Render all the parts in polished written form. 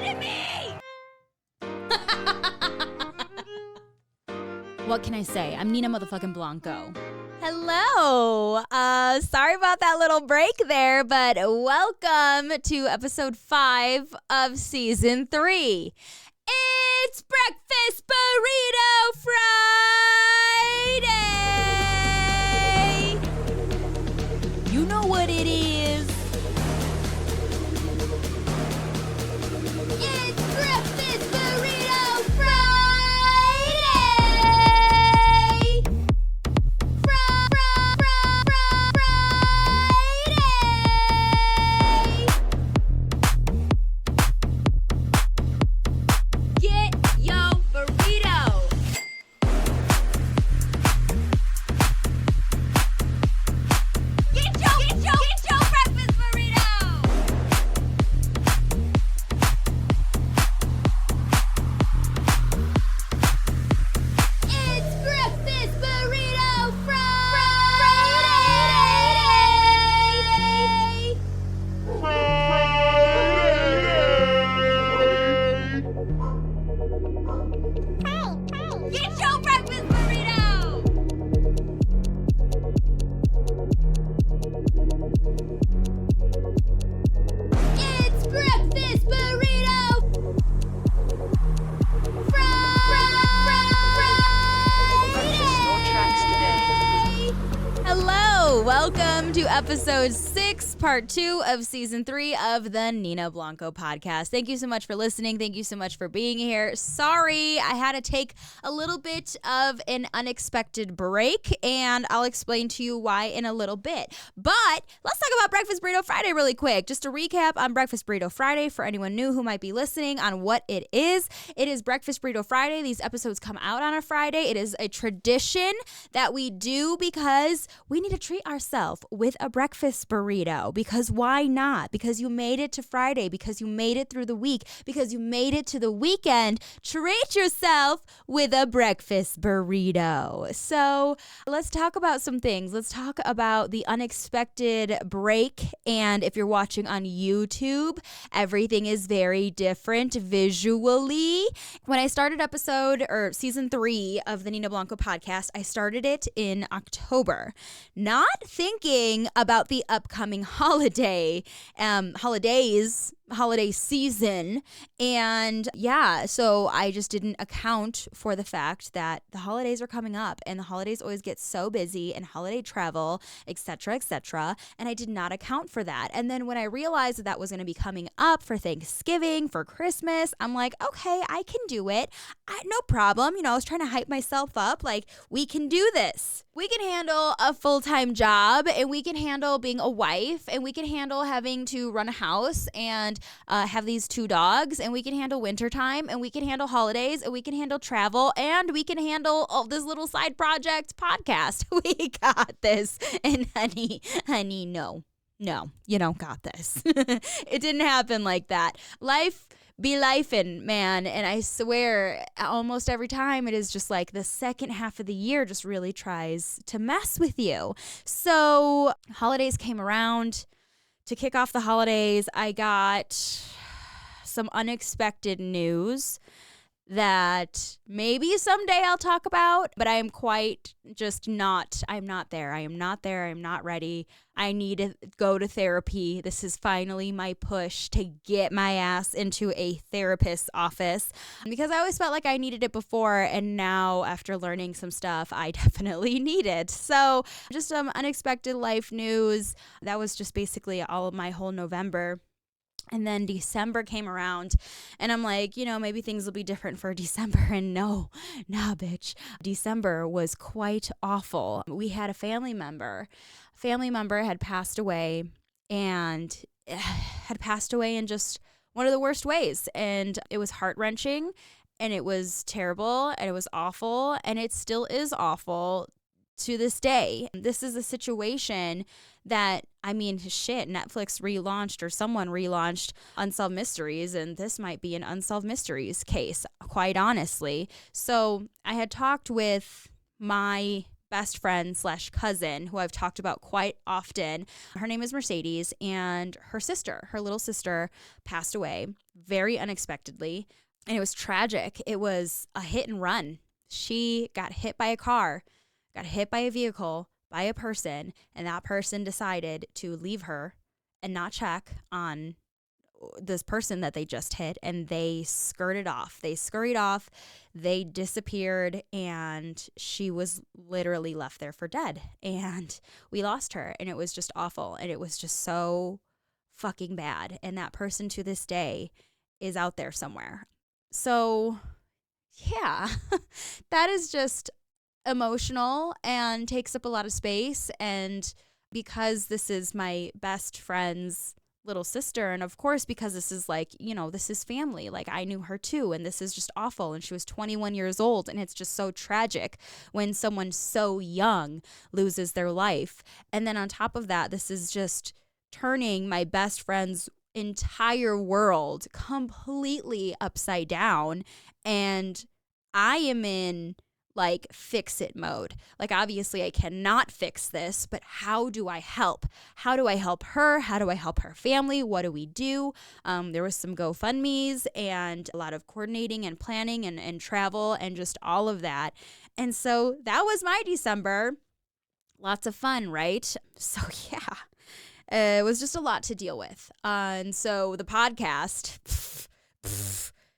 to me! What can I say? I'm Nina motherfucking Blanco. Hello. Sorry about that little break there, but welcome to episode 5 of season 3. It's Breakfast Burrito Friday! You know what it is. It's Breakfast Burrito Friday! Get your burrito! Get your breakfast burrito! It's Breakfast Burrito Friday! Get your breakfast burrito! It's Breakfast Burrito Friday! Hello, welcome to episode 6, part 2 of season 3 of the Nina Blanco podcast. Thank you so much for listening. Thank you so much for being here. Sorry, I had to take a little bit of an unexpected break, and I'll explain to you why in a little bit. But let's talk about Breakfast Burrito Friday really quick. Just a recap on Breakfast Burrito Friday for anyone new who might be listening on what it is. It is Breakfast Burrito Friday. These episodes come out on a Friday. It is a tradition that we do because we need to treat ourselves with a breakfast burrito. Because why not? Because you made it to Friday, because you made it through the week, because you made it to the weekend. Treat yourself with a breakfast burrito. So let's talk about some things. Let's talk about the unexpected break. And if you're watching on YouTube, everything is very different visually. When I started season 3 of the Nina Blanco podcast, I started it in October, not thinking about the upcoming holiday season. And yeah, so I just didn't account for the fact that the holidays are coming up, and the holidays always get so busy, and holiday travel, etc., and I did not account for that. And then when I realized that was going to be coming up for Thanksgiving, for Christmas, I'm like, okay, I can do it. No problem. I was trying to hype myself up, like, we can do this. We can handle a full-time job, and we can handle being a wife, and we can handle having to run a house and have these 2 dogs, and we can handle wintertime, and we can handle holidays, and we can handle travel, and we can handle all this little side project podcast. We got this. And honey, no, you don't got this. It didn't happen like that. Life be lifing, man. And I swear almost every time it is just like the second half of the year just really tries to mess with you. So holidays came around. To kick off the holidays, I got some unexpected news that maybe someday I'll talk about, but I am quite just not, I'm not there. I am not there. I'm not ready. I need to go to therapy. This is finally my push to get my ass into a therapist's office, because I always felt like I needed it before, and now after learning some stuff, I definitely need it. So just some unexpected life news. That was just basically all of my whole November. And then December came around, and I'm like, maybe things will be different for December. And nah, bitch. December was quite awful. We had a family member had passed away, and had passed away in just one of the worst ways. And it was heart-wrenching, and it was terrible, and it was awful, and it still is awful to this day. This is a situation that, Netflix relaunched, or someone relaunched Unsolved Mysteries, and this might be an Unsolved Mysteries case, quite honestly. So I had talked with my best friend / cousin who I've talked about quite often. Her name is Mercedes, and her little sister, passed away very unexpectedly. And it was tragic. It was a hit and run. She got hit by a car, got hit by a vehicle, by a person, and that person decided to leave her and not check on this person that they just hit, and they scurried off. They disappeared, and she was literally left there for dead. And we lost her, and it was just awful, and it was just so fucking bad. And that person to this day is out there somewhere. So, yeah, that is just emotional and takes up a lot of space. And because this is my best friend's little sister, and of course because this is like, this is family, like I knew her too, and this is just awful, and she was 21 years old, and it's just so tragic when someone so young loses their life. And then on top of that, this is just turning my best friend's entire world completely upside down, and I am in like fix it mode. Like, obviously I cannot fix this, but how do I help? How do I help her? How do I help her family? What do we do? There was some GoFundMes and a lot of coordinating and planning and travel and just all of that. And so that was my December. Lots of fun, right? So yeah, it was just a lot to deal with. And so the podcast,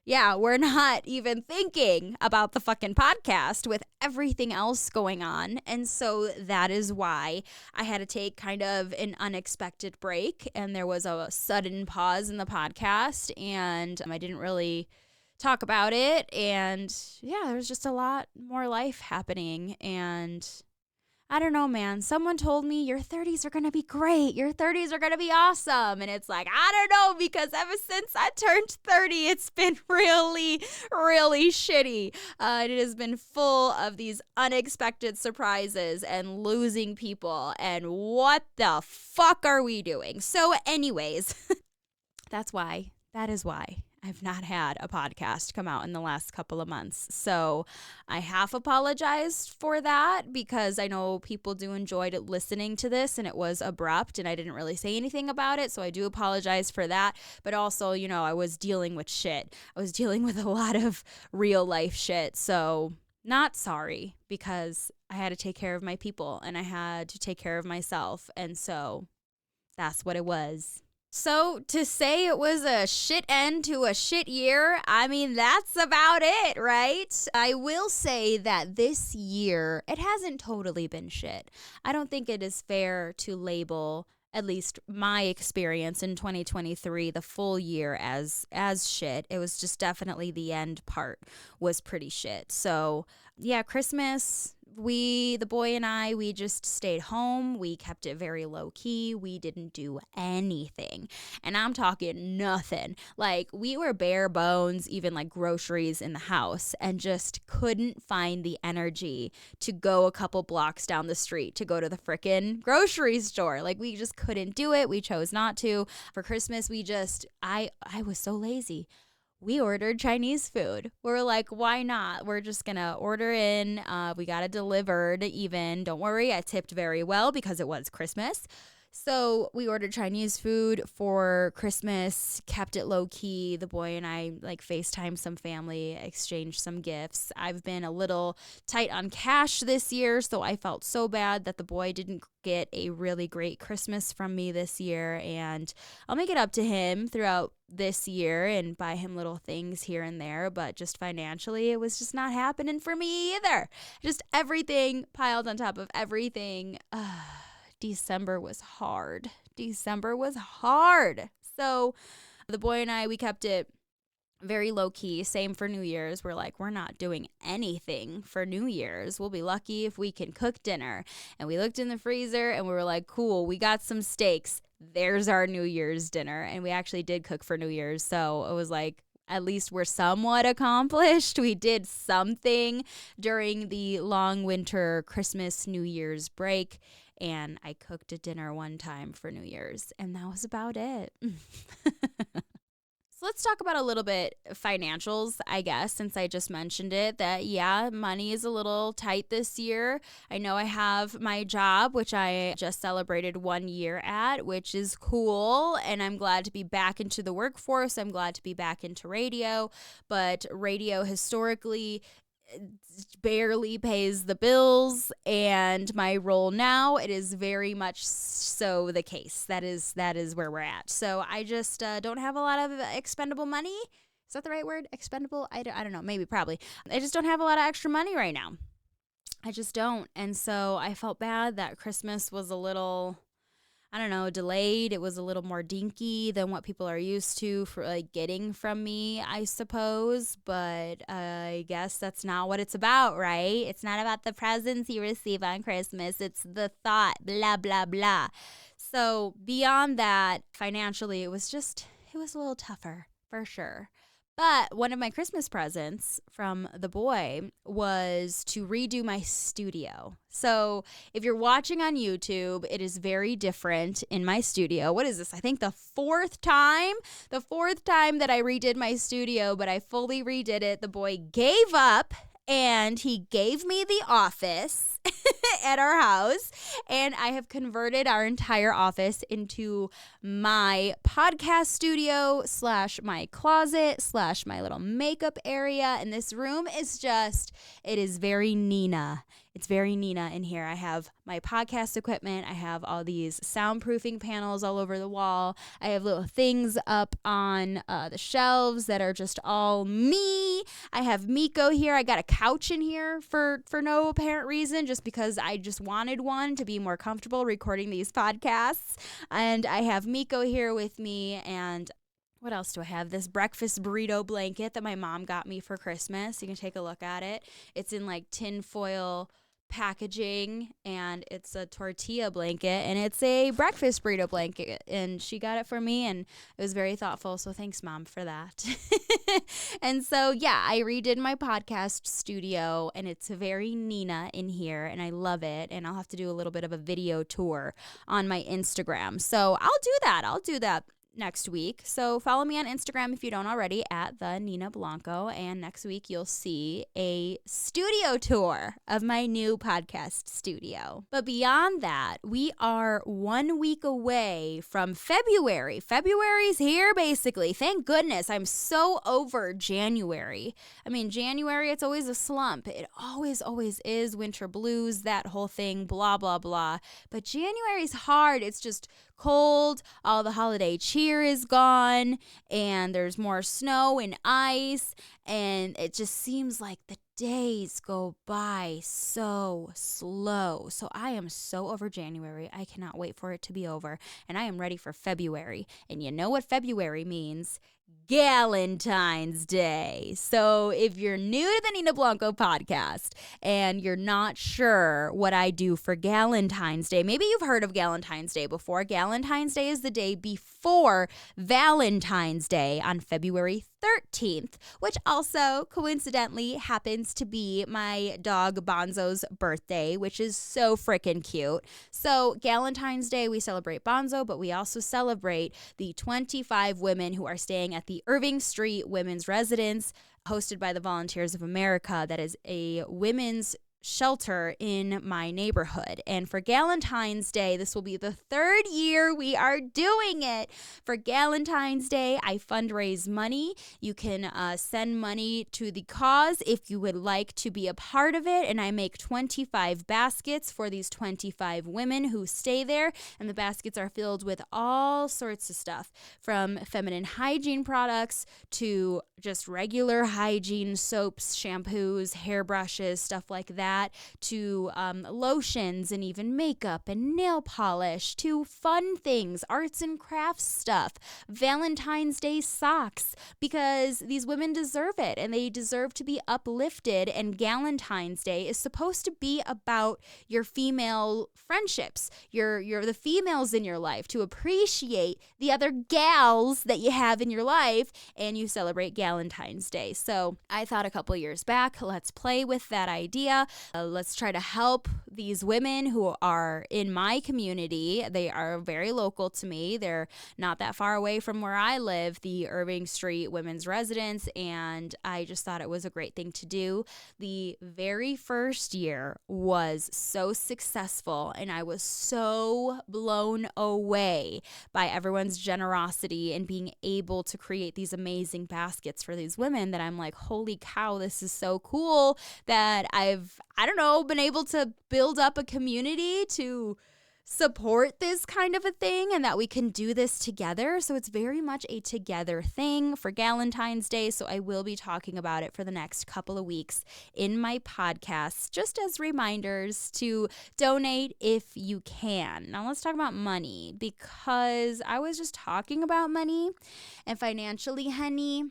yeah, we're not even thinking about the fucking podcast with everything else going on. And so that is why I had to take kind of an unexpected break. And there was a sudden pause in the podcast, and I didn't really talk about it. And yeah, there was just a lot more life happening. And I don't know, man. Someone told me your 30s are going to be great. Your 30s are going to be awesome. And it's like, I don't know, because ever since I turned 30, it's been really, really shitty. It has been full of these unexpected surprises and losing people. And what the fuck are we doing? So anyways, that is why I've not had a podcast come out in the last couple of months. So I half apologized for that, because I know people do enjoy listening to this, and it was abrupt and I didn't really say anything about it. So I do apologize for that. But also, I was dealing with shit. I was dealing with a lot of real life shit. So not sorry, because I had to take care of my people and I had to take care of myself. And so that's what it was. So to say it was a shit end to a shit year, I mean, that's about it, right? I will say that this year, it hasn't totally been shit. I don't think it is fair to label, at least my experience in 2023, the full year as shit. It was just definitely the end part was pretty shit. So yeah, Christmas, the boy and I, we just stayed home. We kept it very low key. We didn't do anything. And I'm talking nothing. Like, we were bare bones, even like groceries in the house, and just couldn't find the energy to go a couple blocks down the street to go to the frickin' grocery store. Like, we just couldn't do it. We chose not to. For Christmas, I was so lazy. We ordered Chinese food. We're like, why not? We're just going to order in. We got it delivered even. Don't worry, I tipped very well because it was Christmas. So we ordered Chinese food for Christmas, kept it low key. The boy and I FaceTimed some family, exchanged some gifts. I've been a little tight on cash this year, so I felt so bad that the boy didn't get a really great Christmas from me this year. And I'll make it up to him throughout this year and buy him little things here and there. But just financially, it was just not happening for me either. Just everything piled on top of everything. December was hard. So the boy and I, we kept it very low key. Same for New Year's. We're like, we're not doing anything for New Year's. We'll be lucky if we can cook dinner. And we looked in the freezer and we were like, cool, we got some steaks. There's our New Year's dinner. And we actually did cook for New Year's. So it was like, at least we're somewhat accomplished. We did something during the long winter Christmas, New Year's break. And I cooked a dinner one time for New Year's, and that was about it. So let's talk about a little bit financials, I guess, since I just mentioned it, that yeah, money is a little tight this year. I know I have my job, which I just celebrated 1 year at, which is cool. And I'm glad to be back into the workforce. I'm glad to be back into radio. But radio historically barely pays the bills, and my role now, it is very much so the case. That is where we're at. So I just don't have a lot of expendable money. Is that the right word? Expendable? I don't know. Maybe, probably. I just don't have a lot of extra money right now. I just don't. And so I felt bad that Christmas was a little, I don't know, delayed. It was a little more dinky than what people are used to for like getting from me, I suppose. But I guess that's not what it's about, right? It's not about the presents you receive on Christmas. It's the thought, blah, blah, blah. So beyond that, financially, it was a little tougher for sure. But one of my Christmas presents from the boy was to redo my studio. So if you're watching on YouTube, it is very different in my studio. What is this? I think the fourth time that I redid my studio, but I fully redid it. The boy gave up and he gave me the office at our house, and I have converted our entire office into my podcast studio / my closet / my little makeup area. And this room is it is very Nina. It's very Nina in here. I have my podcast equipment. I have all these soundproofing panels all over the wall. I have little things up on the shelves that are just all me. I have Miko here. I got a couch in here for no apparent reason, just because I just wanted one to be more comfortable recording these podcasts. And I have Miko here with me, and what else do I have? This breakfast burrito blanket that my mom got me for Christmas. You can take a look at it. It's in like tin foil packaging, and it's a tortilla blanket, and it's a breakfast burrito blanket, and she got it for me, and it was very thoughtful, so thanks, Mom, for that. And so yeah, I redid my podcast studio, and it's very Nina in here, and I love it, and I'll have to do a little bit of a video tour on my Instagram, so I'll do that next week. So follow me on Instagram if you don't already, at the Nina Blanco, and next week you'll see a studio tour of my new podcast studio. But beyond that, we are 1 week away from February. February's here, basically. Thank goodness. I'm so over January. I mean, January, it's always a slump. It always is. Winter blues, that whole thing, blah, blah, blah. But January's hard. It's just cold, all the holiday cheer is gone, and there's more snow and ice, and it just seems like the days go by so slow. So I am so over January. I cannot wait for it to be over, and I am ready for February. And you know what February means? Galentine's Day. So if you're new to the Nina Blanco podcast and you're not sure what I do for Galentine's Day, maybe you've heard of Galentine's Day before. Galentine's Day is the day before Valentine's Day on February 13th, which also coincidentally happens to be my dog Bonzo's birthday, which is so freaking cute. So Galentine's Day, we celebrate Bonzo, but we also celebrate the 25 women who are staying at the Irving Street Women's Residence, hosted by the Volunteers of America. That is a women's shelter in my neighborhood. And for Galentine's Day, this will be the 3rd year we are doing it. For Galentine's Day, I fundraise money. You can send money to the cause if you would like to be a part of it. And I make 25 baskets for these 25 women who stay there. And the baskets are filled with all sorts of stuff, from feminine hygiene products to just regular hygiene, soaps, shampoos, hairbrushes, stuff like that, to lotions and even makeup and nail polish, to fun things, arts and crafts stuff, Valentine's Day socks, because these women deserve it and they deserve to be uplifted. And Galentine's Day is supposed to be about your female friendships, the females in your life, to appreciate the other gals that you have in your life, and you celebrate Galentine's Day. So I thought a couple years back, let's play with that idea. Let's try to help these women who are in my community. They are very local to me. They're not that far away from where I live, the Irving Street Women's Residence, and I just thought it was a great thing to do. The very first year was so successful, and I was so blown away by everyone's generosity and being able to create these amazing baskets for these women that I'm like, holy cow, this is so cool that I don't know, been able to build up a community to support this kind of a thing and that we can do this together. So it's very much a together thing for Galentine's Day. So I will be talking about it for the next couple of weeks in my podcast, just as reminders to donate if you can. Now let's talk about money, because I was just talking about money, and financially, honey,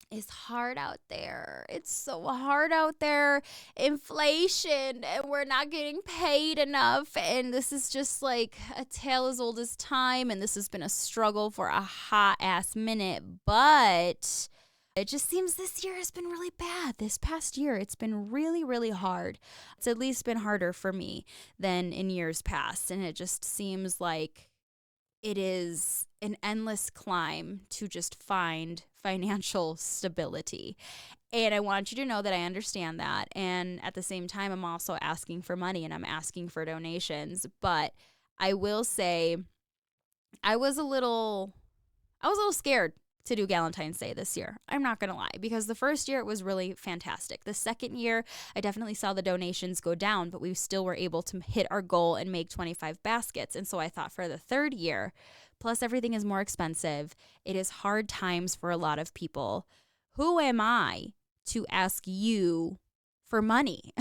it's hard out there. It's so hard out there. Inflation, and we're not getting paid enough. And this is just like a tale as old as time. And this has been a struggle for a hot ass minute. But it just seems this year has been really bad. This past year, it's been really, really hard. It's at least been harder for me than in years past. And it just seems like it is an endless climb to just find financial stability. And I want you to know that I understand that. And at the same time, I'm also asking for money and I'm asking for donations. But I will say I was a little scared to do Galentine's Day this year. I'm not going to lie, because the first year it was really fantastic. The second year, I definitely saw the donations go down, but we still were able to hit our goal and make 25 baskets. And so I thought for the third year, plus everything is more expensive, it is hard times for a lot of people. Who am I to ask you for money?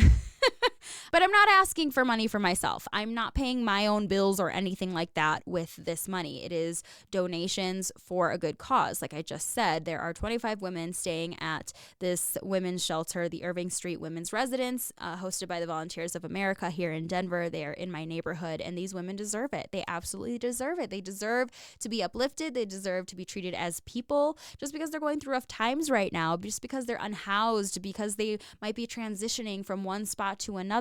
But I'm not asking for money for myself. I'm not paying my own bills or anything like that with this money. It is donations for a good cause. Like I just said, there are 25 women staying at this women's shelter, the Irving Street Women's Residence, hosted by the Volunteers of America here in Denver. They are in my neighborhood, and these women deserve it. They absolutely deserve it. They deserve to be uplifted. They deserve to be treated as people. Just because they're going through rough times right now, just because they're unhoused, because they might be transitioning from one spot to another,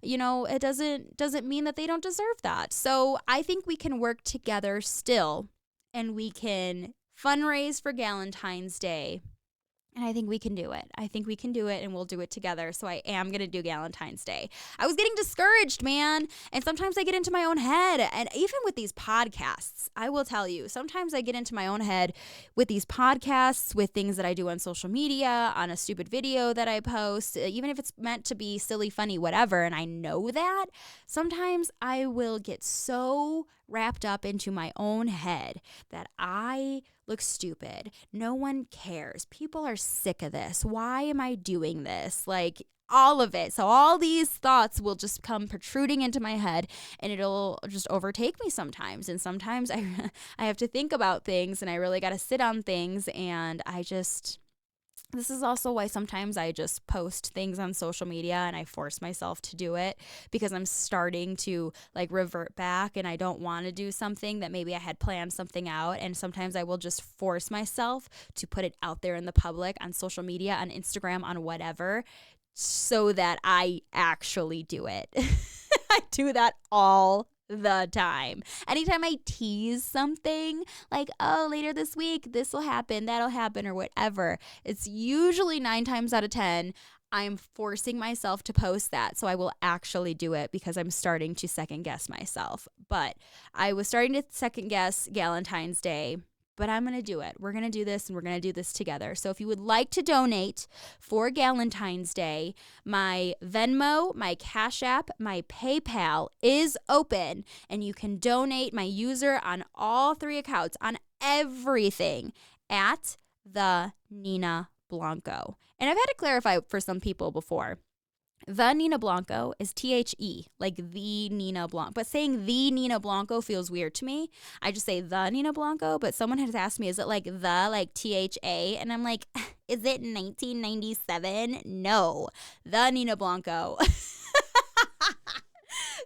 it doesn't mean that they don't deserve that. So I think we can work together still, and we can fundraise for Galentine's Day. And I think we can do it. I think we can do it, and we'll do it together. So I am going to do Galentine's Day. I was getting discouraged, man. And sometimes I get into my own head. And even with these podcasts, I will tell you, sometimes I get into my own head with these podcasts, with things that I do on social media, on a stupid video that I post, even if it's meant to be silly, funny, whatever. And I know that sometimes I will get so wrapped up into my own head that I look stupid. No one cares. People are sick of this. Why am I doing this? Like all of it. So all these thoughts will just come protruding into my head, and it'll just overtake me sometimes. And sometimes I have to think about things, and I really got to sit on things, and this is also why sometimes I just post things on social media and I force myself to do it, because I'm starting to revert back, and I don't want to do something that maybe I had planned something out. And sometimes I will just force myself to put it out there in the public on social media, on Instagram, on whatever, so that I actually do it. I do that all the time. Anytime I tease something like, oh, later this week, this will happen, that'll happen, or whatever, it's usually 9 times out of 10, I'm forcing myself to post that. So I will actually do it, because I'm starting to second guess myself. But I was starting to second guess Galentine's Day, but I'm going to do it. We're going to do this, and we're going to do this together. So if you would like to donate for Galentine's Day, my Venmo, my Cash App, my PayPal is open, and you can donate my user on all 3 accounts, on everything, at the Nina Blanco. And I've had to clarify for some people before. The Nina Blanco is THE, like the Nina Blanco. But saying the Nina Blanco feels weird to me. I just say the Nina Blanco, but someone has asked me, is it like THA? And I'm like, is it 1997? No, the Nina Blanco.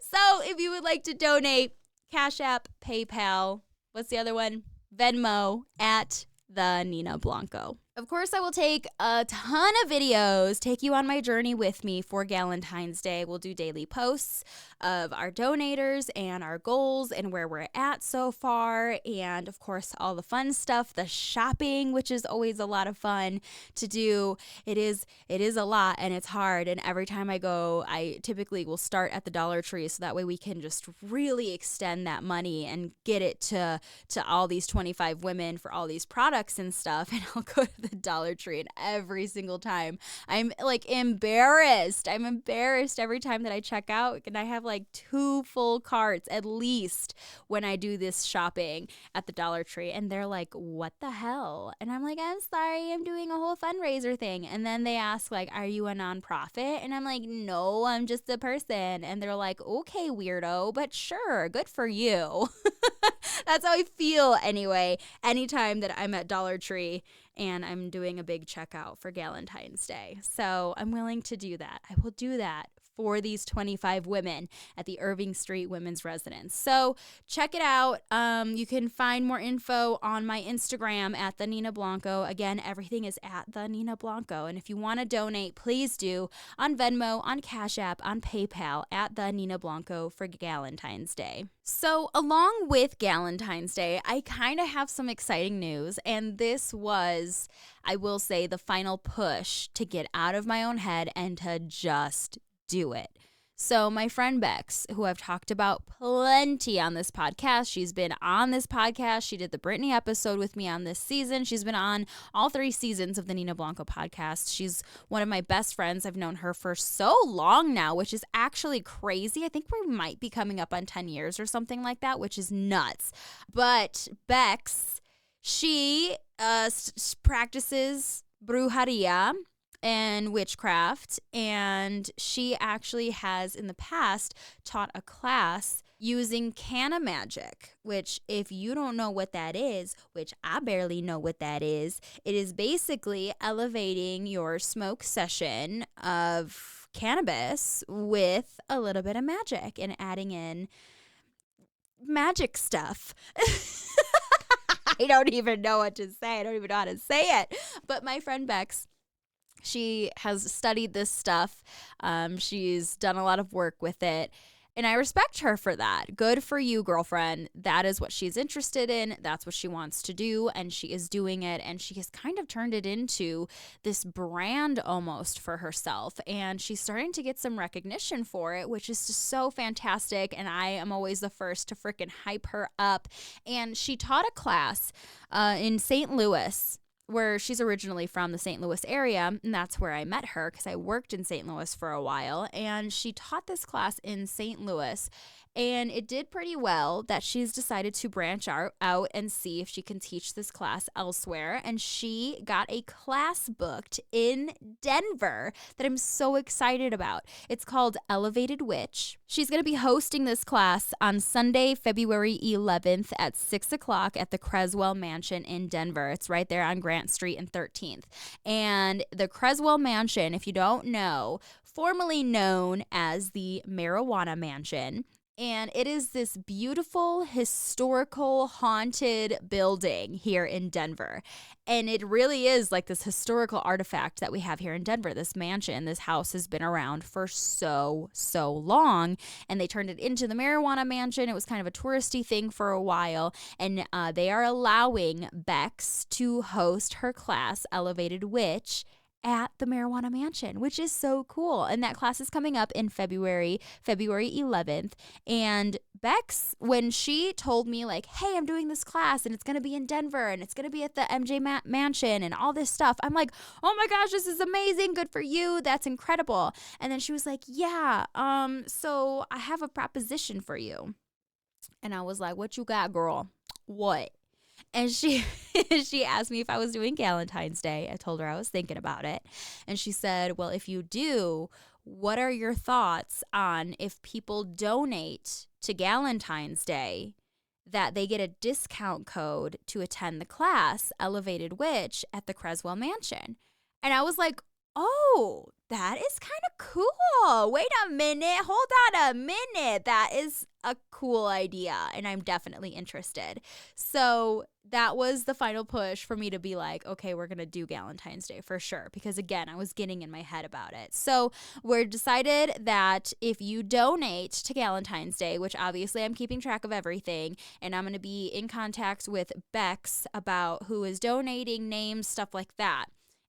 So if you would like to donate, Cash App, PayPal, what's the other one? Venmo, at the Nina Blanco. Of course, I will take a ton of videos, take you on my journey with me for Galentine's Day. We'll do daily posts of our donators and our goals and where we're at so far. And of course, all the fun stuff, the shopping, which is always a lot of fun to do. It is a lot and it's hard. And every time I go, I typically will start at the Dollar Tree so that way we can just really extend that money and get it to all these 25 women for all these products and stuff. And I'll go to the Dollar Tree, and every single time I'm like embarrassed. I'm embarrassed every time that I check out, and I have like 2 full carts at least when I do this shopping at the Dollar Tree. And they're like, what the hell? And I'm like, I'm sorry, I'm doing a whole fundraiser thing. And then they ask like, are you a nonprofit? And I'm like, no, I'm just a person. And they're like, okay, weirdo, but sure, good for you. That's how I feel anyway, anytime that I'm at Dollar Tree and I'm doing a big checkout for Galentine's Day. So I'm willing to do that. I will do that for these 25 women at the Irving Street Women's Residence. So check it out. You can find more info on my Instagram at the Nina Blanco. Again, everything is at the Nina Blanco. And if you want to donate, please do on Venmo, on Cash App, on PayPal at the Nina Blanco for Galentine's Day. So along with Galentine's Day, I kind of have some exciting news. And this was, I will say, the final push to get out of my own head and to just do it. So my friend Bex, who I've talked about plenty on this podcast, she's been on this podcast. She did the Brittany episode with me on this season. She's been on all 3 seasons of the Nina Blanco podcast. She's one of my best friends. I've known her for so long now, which is actually crazy. I think we might be coming up on 10 years or something like that, which is nuts. But Bex, she practices brujeria and witchcraft, and she actually has in the past taught a class using canna magic, which if you don't know what that is, which I barely know what that is, it is basically elevating your smoke session of cannabis with a little bit of magic and adding in magic stuff. I don't even know what to say. I don't even know how to say it. But my friend Bex, she has studied this stuff. She's done a lot of work with it. And I respect her for that. Good for you, girlfriend. That is what she's interested in. That's what she wants to do. And she is doing it. And she has kind of turned it into this brand almost for herself. And she's starting to get some recognition for it, which is just so fantastic. And I am always the first to freaking hype her up. And she taught a class in St. Louis, where she's originally from, the St. Louis area, and that's where I met her because I worked in St. Louis for a while, and she taught this class in St. Louis, and it did pretty well that she's decided to branch out and see if she can teach this class elsewhere, and she got a class booked in Denver that I'm so excited about. It's called Elevated Witch. She's going to be hosting this class on Sunday, February 11th at 6 o'clock at the Creswell Mansion in Denver. It's right there on Grant Street and 13th. And the Creswell Mansion, if you don't know, formerly known as the Marijuana Mansion, and it is this beautiful, historical, haunted building here in Denver. And it really is like this historical artifact that we have here in Denver. This mansion, this house has been around for so long. And they turned it into the Marijuana Mansion. It was kind of a touristy thing for a while. And they are allowing Bex to host her class, Elevated Witch, at the Marijuana Mansion, which is so cool. And that class is coming up in February 11th. And Bex, when she told me like, hey, I'm doing this class and it's going to be in Denver and it's going to be at the MJ Mansion and all this stuff, I'm like, oh my gosh, this is amazing. Good for you. That's incredible. And then she was like, yeah, so I have a proposition for you. And I was like, what you got, girl? What? And she asked me if I was doing Galentine's Day. I told her I was thinking about it. And she said, well, if you do, what are your thoughts on if people donate to Galentine's Day, that they get a discount code to attend the class, Elevated Witch, at the Creswell Mansion? And I was like, oh, that is kind of cool. Wait a minute. Hold on a minute. That is a cool idea, and I'm definitely interested. So that was the final push for me to be like, okay, we're going to do Galentine's Day for sure. Because again, I was getting in my head about it. So we're decided that if you donate to Galentine's Day, which obviously I'm keeping track of everything, and I'm going to be in contact with Bex about who is donating, names, stuff like that.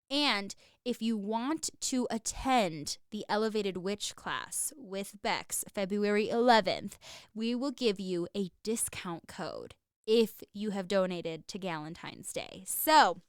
And if you want to attend the Elevated Witch class with Bex February 11th, we will give you a discount code if you have donated to Galentine's Day. So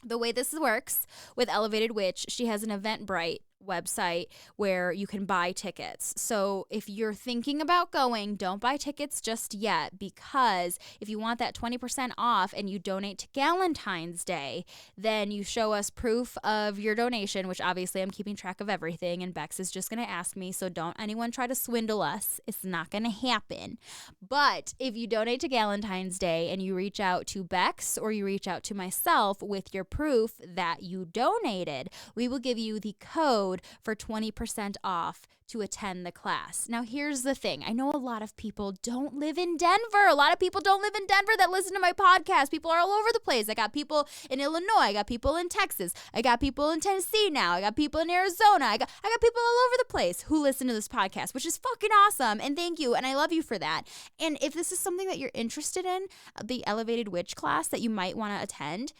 the way this works with Elevated Witch, she has an Eventbrite website where you can buy tickets. So if you're thinking about going, don't buy tickets just yet, because if you want that 20% off and you donate to Galentine's Day, then you show us proof of your donation, which obviously I'm keeping track of everything, and Bex is just going to ask me, so don't anyone try to swindle us. It's not going to happen. But if you donate to Galentine's Day and you reach out to Bex or you reach out to myself with your proof that you donated, we will give you the code for 20% off to attend the class. Now, here's the thing. I know a lot of people don't live in Denver. A lot of people don't live in Denver that listen to my podcast. People are all over the place. I got people in Illinois. I got people in Texas. I got people in Tennessee now. I got people in Arizona. I got people all over the place who listen to this podcast, which is fucking awesome. And thank you. And I love you for that. And if this is something that you're interested in, the Elevated Witch class that you might want to attend,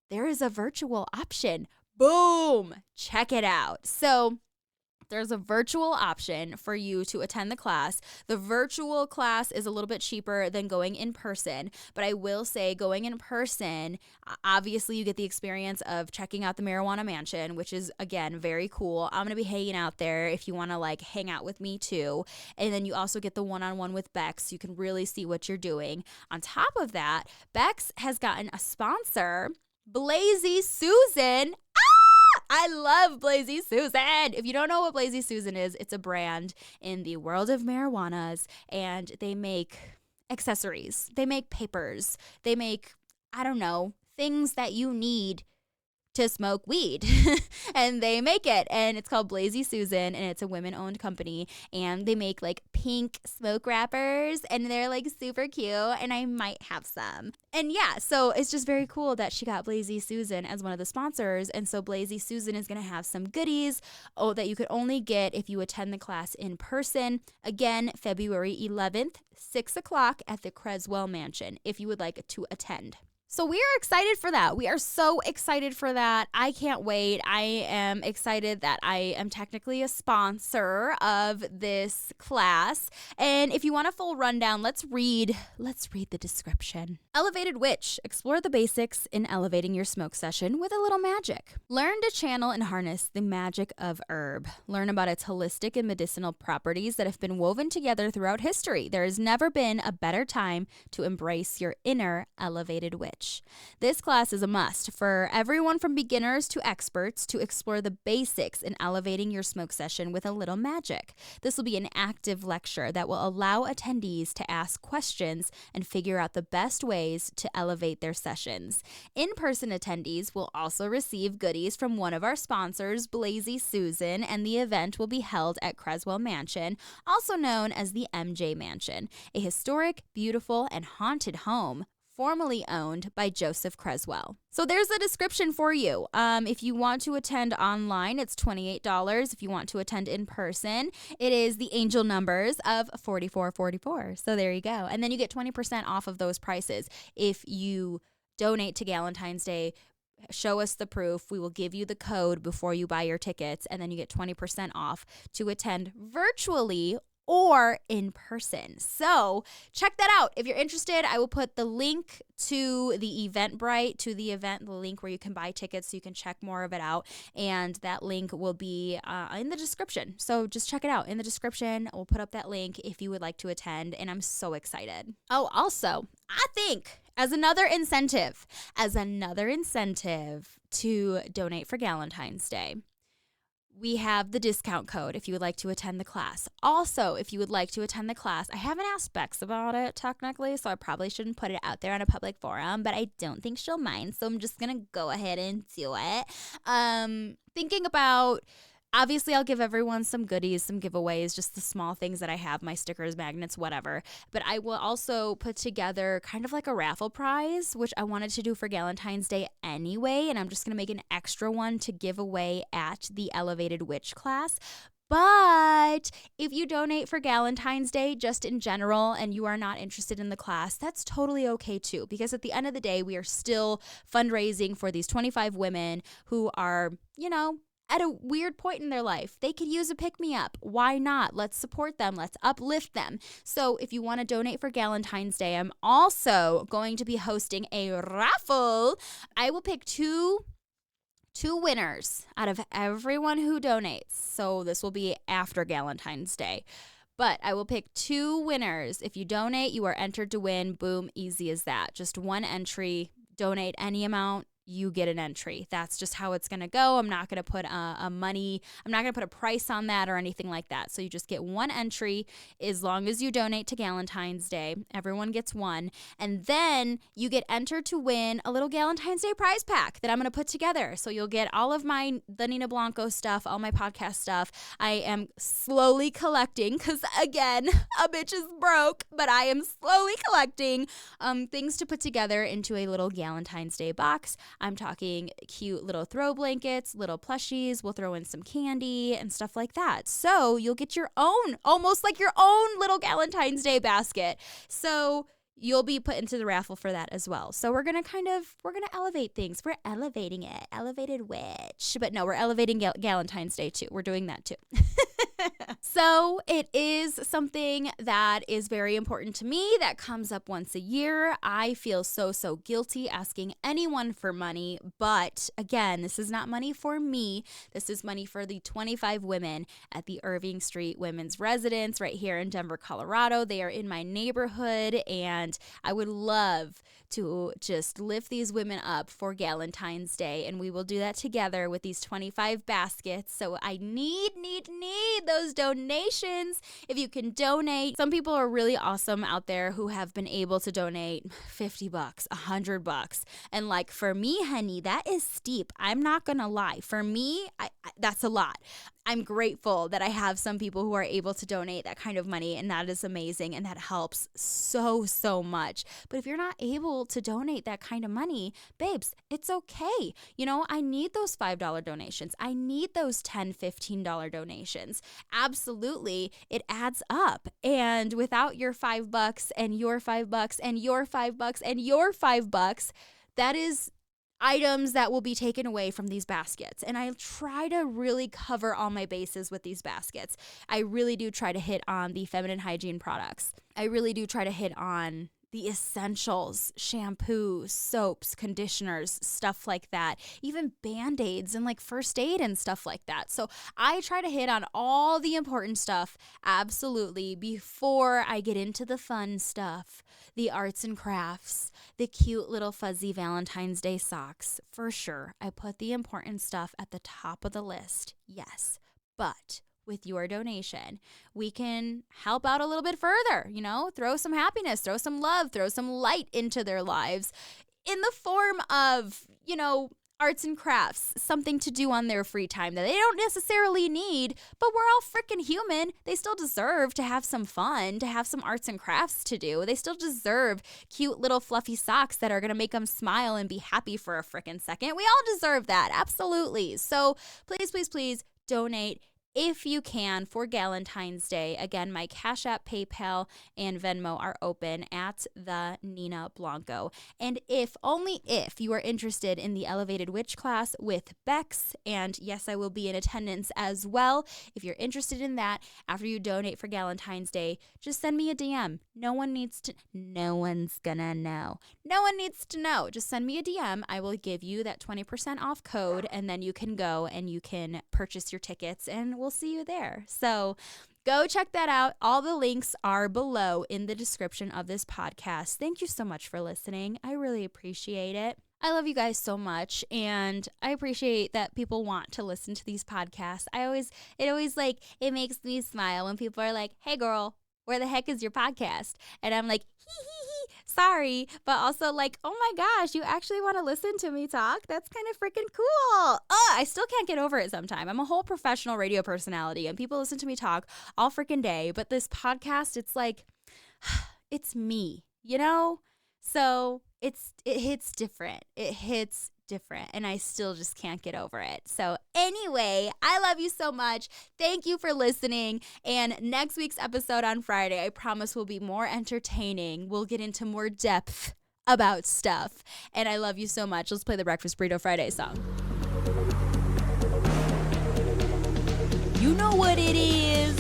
there is a virtual option. Boom! Check it out. So there's a virtual option for you to attend the class. The virtual class is a little bit cheaper than going in person, but I will say going in person, obviously you get the experience of checking out the Marijuana Mansion, which is, again, very cool. I'm going to be hanging out there if you want to like hang out with me too. And then you also get the one-on-one with Bex. You can really see what you're doing. On top of that, Bex has gotten a sponsor, Blazy Susan. I love Blazy Susan. If you don't know what Blazy Susan is, it's a brand in the world of marijuanas, and they make accessories. They make papers. They make, I don't know, things that you need to smoke weed. And they make it, and it's called Blazy Susan, and it's a women-owned company, and they make like pink smoke wrappers, and they're like super cute, and I might have some. And yeah, so it's just very cool that she got Blazy Susan as one of the sponsors, and so Blazy Susan is going to have some goodies that you could only get if you attend the class in person. Again, February 11th, 6 o'clock at the Creswell Mansion, if you would like to attend. So we are excited for that. We are so excited for that. I can't wait. I am excited that I am technically a sponsor of this class. And if you want a full rundown, let's read the description. Elevated Witch. Explore the basics in elevating your smoke session with a little magic. Learn to channel and harness the magic of herb. Learn about its holistic and medicinal properties that have been woven together throughout history. There has never been a better time to embrace your inner elevated witch. This class is a must for everyone from beginners to experts to explore the basics in elevating your smoke session with a little magic. This will be an active lecture that will allow attendees to ask questions and figure out the best ways to elevate their sessions. In-person attendees will also receive goodies from one of our sponsors, Blazy Susan, and the event will be held at Creswell Mansion, also known as the MJ Mansion, a historic, beautiful, and haunted home formerly owned by Joseph Creswell. So there's a description for you. If you want to attend online, it's $28. If you want to attend in person, it is the angel numbers of $44.44. So there you go. And then you get 20% off of those prices. If you donate to Galentine's Day, show us the proof. We will give you the code before you buy your tickets, and then you get 20% off to attend virtually or in person. So check that out. If you're interested, I will put the link to the Eventbrite, to the event, the link where you can buy tickets so you can check more of it out. And that link will be in the description. So just check it out in the description. We'll put up that link if you would like to attend. And I'm so excited. Oh, also, I think as another incentive to donate for Galentine's Day, we have the discount code if you would like to attend the class. Also, if you would like to attend the class, I haven't asked Bex about it technically, so I probably shouldn't put it out there on a public forum, but I don't think she'll mind, so I'm just going to go ahead and do it. Thinking about Obviously, I'll give everyone some goodies, some giveaways, just the small things that I have, my stickers, magnets, whatever. But I will also put together kind of like a raffle prize, which I wanted to do for Galentine's Day anyway. And I'm just going to make an extra one to give away at the Elevated Witch class. But if you donate for Galentine's Day, just in general, and you are not interested in the class, that's totally okay too. Because at the end of the day, we are still fundraising for these 25 women who are, at a weird point in their life. They could use a pick-me-up. Why not? Let's support them. Let's uplift them. So if you want to donate for Galentine's Day, I'm also going to be hosting a raffle. I will pick two winners out of everyone who donates. So this will be after Galentine's Day. But I will pick 2 winners. If you donate, you are entered to win. Boom, easy as that. Just one entry. Donate any amount, you get an entry. That's just how it's going to go. I'm not going to put I'm not going to put a price on that or anything like that. So you just get one entry as long as you donate to Galentine's Day. Everyone gets one. And then you get entered to win a little Galentine's Day prize pack that I'm going to put together. So you'll get all of the Nina Blanco stuff, all my podcast stuff. I am slowly collecting because, again, a bitch is broke, but I am slowly collecting things to put together into a little Galentine's Day box. I'm talking cute little throw blankets, little plushies. We'll throw in some candy and stuff like that. So you'll get your own, almost like your own little Galentine's Day basket. So you'll be put into the raffle for that as well. So we're going to elevate things. We're elevating it. Elevated witch. But no, we're elevating Galentine's Day too. We're doing that too. So it is something that is very important to me that comes up once a year. I feel so guilty asking anyone for money. But again, this is not money for me. This is money for the 25 women at the Irving Street Women's Residence right here in Denver, Colorado. They are in my neighborhood, and I would love to just lift these women up for Galentine's Day, and we will do that together with these 25 baskets. So I need those donations. If you can donate, some people are really awesome out there who have been able to donate $50, $100, and like for me, honey, that is steep. I'm not gonna lie. For me, that's a lot. I'm grateful that I have some people who are able to donate that kind of money, and that is amazing, and that helps so much. But if you're not able to donate that kind of money, babes, it's okay. I need those $5 donations. I need those $10, $15 donations. Absolutely, it adds up. And without your $5 and your $5 and your $5 and your $5, that is items that will be taken away from these baskets. And I try to really cover all my bases with these baskets. I really do try to hit on the feminine hygiene products. I really do try to hit on the essentials, shampoo, soaps, conditioners, stuff like that, even Band-Aids and like first aid and stuff like that. So I try to hit on all the important stuff, absolutely, before I get into the fun stuff, the arts and crafts, the cute little fuzzy Valentine's Day socks. For sure, I put the important stuff at the top of the list, yes, but with your donation, we can help out a little bit further, throw some happiness, throw some love, throw some light into their lives in the form of, arts and crafts, something to do on their free time that they don't necessarily need, but we're all freaking human. They still deserve to have some fun, to have some arts and crafts to do. They still deserve cute little fluffy socks that are going to make them smile and be happy for a freaking second. We all deserve that. Absolutely. So please donate if you can for Galentine's Day. Again, my Cash App, PayPal, and Venmo are open at the Nina Blanco. And only if you are interested in the Elevated Witch class with Bex, and yes, I will be in attendance as well. If you're interested in that, after you donate for Galentine's Day, just send me a DM. No one's gonna know. No one needs to know. Just send me a DM. I will give you that 20% off code, and then you can go and you can purchase your tickets, and we'll see you there. So go check that out. All the links are below in the description of this podcast. Thank you so much for listening. I really appreciate it. I love you guys so much, and I appreciate that people want to listen to these podcasts. It makes me smile when people are like, "Hey girl, Where the heck is your podcast? And I'm like, sorry, but also like, oh my gosh, you actually want to listen to me talk? That's kind of freaking cool. I still can't get over it sometime. I'm a whole professional radio personality and people listen to me talk all freaking day. But this podcast, it's like, it's me, you know? So it hits different. It hits different and I still just can't get over it. So anyway, I love you so much. Thank you for listening. And next week's episode on Friday, I promise will be more entertaining. We'll get into more depth about stuff. And I love you so much. Let's play the Breakfast Burrito Friday song. You know what it is.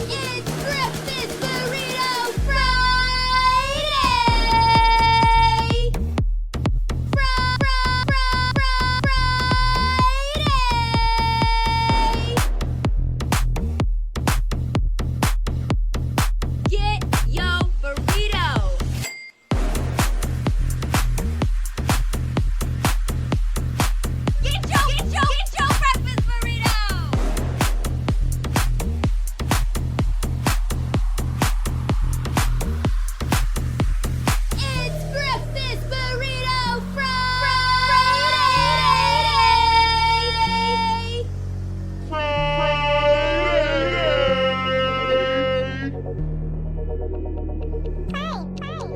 It's Breakfast Burrito Friday! Get your burrito! Get your breakfast burrito! It's Breakfast Burrito Friday!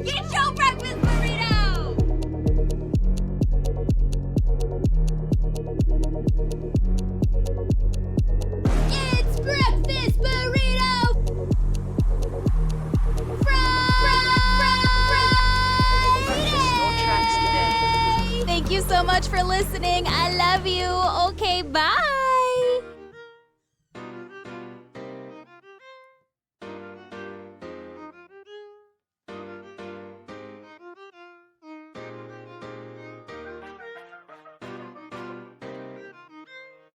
Get your breakfast burrito! It's Breakfast Burrito Friday! Thank you so much for listening. I love you. Okay, bye.